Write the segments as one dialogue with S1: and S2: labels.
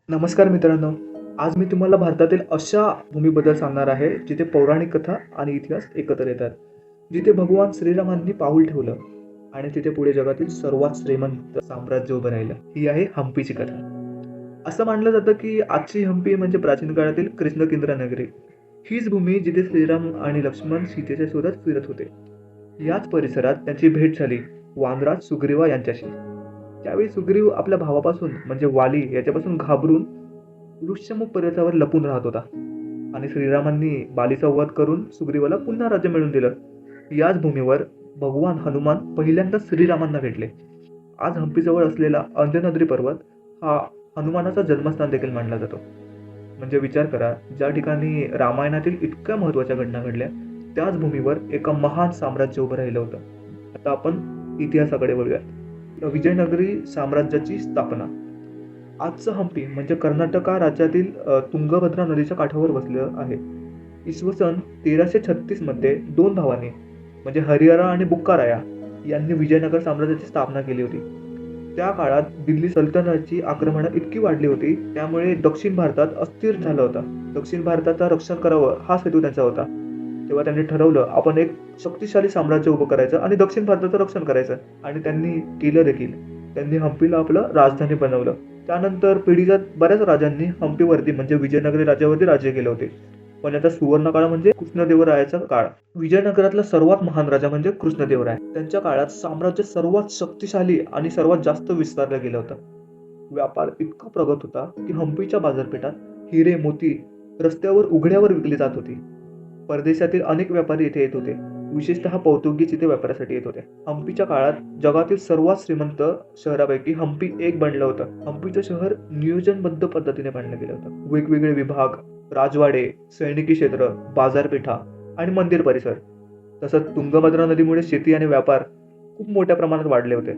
S1: नमस्कार मित्रांनो. आज मी तुम्हाला भारतातील अशा भूमीबद्दल सांगणार आहे जिथे पौराणिक कथा आणि इतिहास एकत्र येतात. जिथे भगवान श्रीरामांनी पाऊल ठेवलं आणि तिथे पुढे जगातील सर्वात श्रीमंत साम्राज्य उभं राहिलं. ही आहे हम्पीची कथा. असं मानलं जातं की आजची हम्पी म्हणजे प्राचीन काळातील कृष्णकिंद्रा नगरी. हीच भूमी जिथे श्रीराम आणि लक्ष्मण सीतेच्या शोधात फिरत होते. याच परिसरात त्यांची भेट झाली वानराज सुग्रीवा यांच्याशी. त्यावेळी सुग्रीव आपल्या भावापासून म्हणजे वाली याच्यापासून घाबरून वृक्षमुख पर्वतावर लपून राहत होता आणि श्रीरामांनी बालीचा वध करून सुग्रीवाला पुन्हा राज्य मिळवून दिलं. याच भूमीवर भगवान हनुमान पहिल्यांदा श्रीरामांना भेटले. आज हम्पीजवळ असलेला अंजनाद्री पर्वत हा हनुमानाचा जन्मस्थान देखील मानला जातो. म्हणजे विचार करा, ज्या ठिकाणी रामायणातील इतक्या महत्त्वाच्या घटना घडल्या त्याच भूमीवर एका महान साम्राज्य उभं राहिलं होतं. आता आपण इतिहासाकडे वळूया. विजयनगरी साम्राज्याची स्थापना. आजचं हम्पी म्हणजे कर्नाटका राज्यातील तुंगभद्रा नदीच्या काठावर वसलं आहे. इसवी सन 1336 मध्ये दोन भावांनी म्हणजे हरिहरा आणि बुक्काराया यांनी विजयनगर साम्राज्याची स्थापना केली होती. त्या काळात दिल्ली सल्तनतची आक्रमणं इतकी वाढली होती त्यामुळे दक्षिण भारतात अस्थिर झालं होतं. दक्षिण भारताचं रक्षण करावं हा हेतू त्यांचा होता. तेव्हा त्यांनी ठरवलं आपण एक शक्तिशाली साम्राज्य उभं करायचं आणि दक्षिण भारताचं रक्षण करायचं, आणि त्यांनी केलं देखील. त्यांनी हम्पीला आपलं राजधानी बनवलं. त्यानंतर पिढीच्या बऱ्याच राजांनी हम्पीवरती म्हणजे विजयनगरी राज्यावरती राज्य केले होते. पण याचा सुवर्ण काळ म्हणजे कृष्णदेवरायाचा काळ. विजयनगरातला सर्वात महान राजा म्हणजे कृष्णदेवराय. त्यांच्या काळात साम्राज्य सर्वात शक्तिशाली आणि सर्वात जास्त विस्तारलं गेलं होतं. व्यापार इतका प्रगत होता की हम्पीच्या बाजारपेठात हिरे मोती रस्त्यावर उघड्यावर विकली जात होती. परदेशातील अनेक व्यापारी इथे येत होते. विशेषतः पोर्तुगीज इथे व्यापारासाठी येत होते. हम्पीच्या काळात जगातील सर्वात श्रीमंत शहरापैकी हम्पी एक बनलं होतं. हम्पीचं शहर नियोजनबद्ध पद्धतीने बांधलं गेलं होतं. वेगवेगळे विभाग, राजवाडे, सैनिकी क्षेत्र, बाजारपेठा आणि मंदिर परिसर, तसंच तुंगभद्रा नदीमुळे शेती आणि व्यापार खूप मोठ्या प्रमाणात वाढले होते.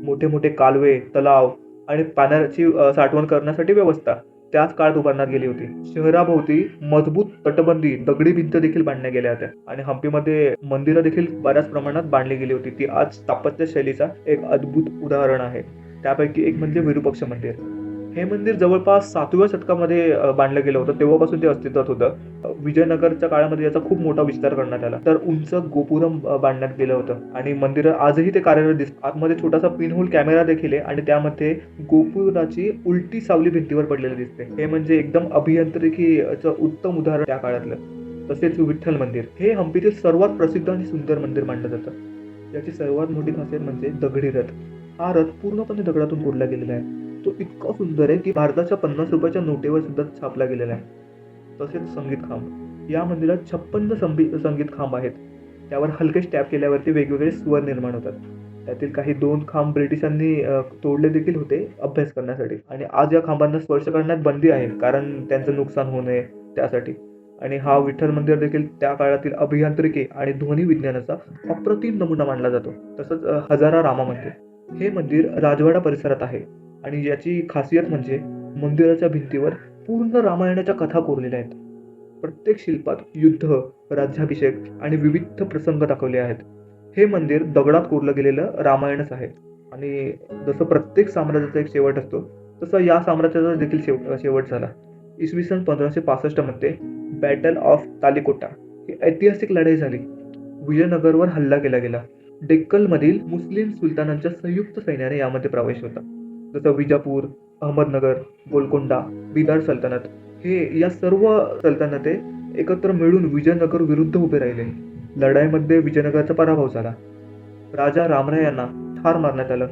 S1: मोठे मोठे कालवे, तलाव आणि पाण्याची साठवण करण्यासाठी व्यवस्था त्याच काळात उभारण्यात गेली होती. शहराभोवती मजबूत तटबंदी, दगडी भिंत देखील बांधल्या गेल्या होत्या आणि हम्पीमध्ये मंदिरं देखील बऱ्याच प्रमाणात बांधली गेली होती. ती आज स्थापत्य शैलीचा एक अद्भुत उदाहरण आहे. त्यापैकी एक म्हणजे विरूपाक्ष मंदिर. हे मंदिर जवळपास 7व्या शतकामध्ये बांधलं गेलं होतं. तेव्हापासून ते अस्तित्वात होतं. विजयनगरच्या काळामध्ये याचा खूप मोठा विस्तार करण्यात आला. तर उंच गोपुरम बांधण्यात गेलं होतं आणि मंदिर आजही ते कार्यरत दिसतं. आतमध्ये छोटासा पिनहोल कॅमेरा देखील आहे आणि त्यामध्ये गोपुराची उलटी सावली भिंतीवर पडलेली दिसते. हे म्हणजे एकदम अभियांत्रिकीचं उत्तम उदाहरण त्या काळातलं. तसेच विठ्ठल मंदिर हे हम्पीतील सर्वात प्रसिद्ध आणि सुंदर मंदिर मानलं जातं. याची सर्वात मोठी खासियत म्हणजे दगडी रथ. हा रथ पूर्णपणे दगडातून कोरला गेलेला आहे. तो इतका सुंदर आहे की भारताच्या 50 रुपयाच्या नोटेवर सुद्धा छापला गेलेला आहे. तसेच संगीत खांब. या मंदिरात 56 संगीत खांब आहेत. त्यावर हलके स्टॅप केल्यावरती वेगवेगळे स्वर निर्माण होतात. त्यातील काही 2 खांब ब्रिटिशांनी तोडले देखील होते अभ्यास करण्यासाठी, आणि आज या खांबांना स्पर्श करण्यात बंदी आहे कारण त्यांचं नुकसान होऊ नये त्यासाठी. आणि हा विठ्ठल मंदिर देखील त्या काळातील अभियांत्रिकी आणि ध्वनी विज्ञानाचा अप्रतिम नमुना मानला जातो. तसंच हजारा रामा मंदिर. हे मंदिर राजवाडा परिसरात आहे आणि याची खासियत म्हणजे मंदिराच्या भिंतीवर पूर्ण रामायणाच्या कथा कोरलेल्या आहेत. प्रत्येक शिल्पात युद्ध, राज्याभिषेक आणि विविध प्रसंग दाखवले आहेत. हे मंदिर दगडात कोरलं गेलेलं रामायणच आहे. आणि जसं प्रत्येक साम्राज्याचा एक शेवट असतो तसं या साम्राज्याचा देखील शेवट झाला. इसवी सन 1565 मध्ये बॅटल ऑफ तालिकोटा ही ऐतिहासिक लढाई झाली. विजयनगरवर हल्ला केला गेला. डेक्कनमधील मुस्लिम सुलतानांच्या संयुक्त सैन्याने यामध्ये प्रवेश होता. जसं विजापूर, अहमदनगर, गोलकोंडा, बिदार सल्तनत हे या सर्व सल्तनते एकत्र मिळून विजयनगर विरुद्ध उभे राहिले. लढाईमध्ये विजयनगरचा पराभव झाला. राजा रामराय यांना ठार मारण्यात आलं.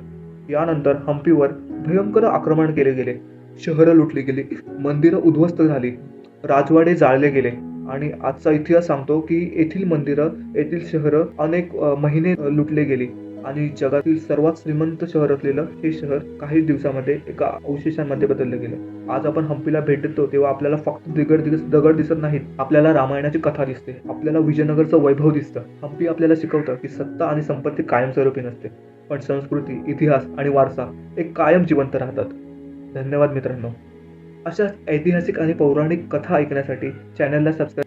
S1: यानंतर हम्पीवर भयंकर आक्रमण केले गेले. शहरं लुटली गेली, मंदिरं उद्ध्वस्त झाली, राजवाडे जाळले गेले. आणि आजचा इतिहास सांगतो की येथील मंदिरं, येथील शहरं अनेक महिने लुटले गेली आणि जगातील सर्वात श्रीमंत शहर असलेलं हे शहर काही दिवसामध्ये एका अवशेषांमध्ये बदललं गेलं. आज आपण हम्पीला भेट देतो तेव्हा आपल्याला फक्त दगड दिसत नाहीत, आपल्याला रामायणाची कथा दिसते, आपल्याला विजयनगरचं वैभव दिसतं. हम्पी आपल्याला शिकवतं की सत्ता आणि संपत्ती कायमस्वरूपी नसते, पण संस्कृती, इतिहास आणि वारसा एक कायम जिवंत राहतात. धन्यवाद मित्रांनो. अशा ऐतिहासिक आणि पौराणिक कथा ऐकण्यासाठी चॅनलला सबस्क्राईब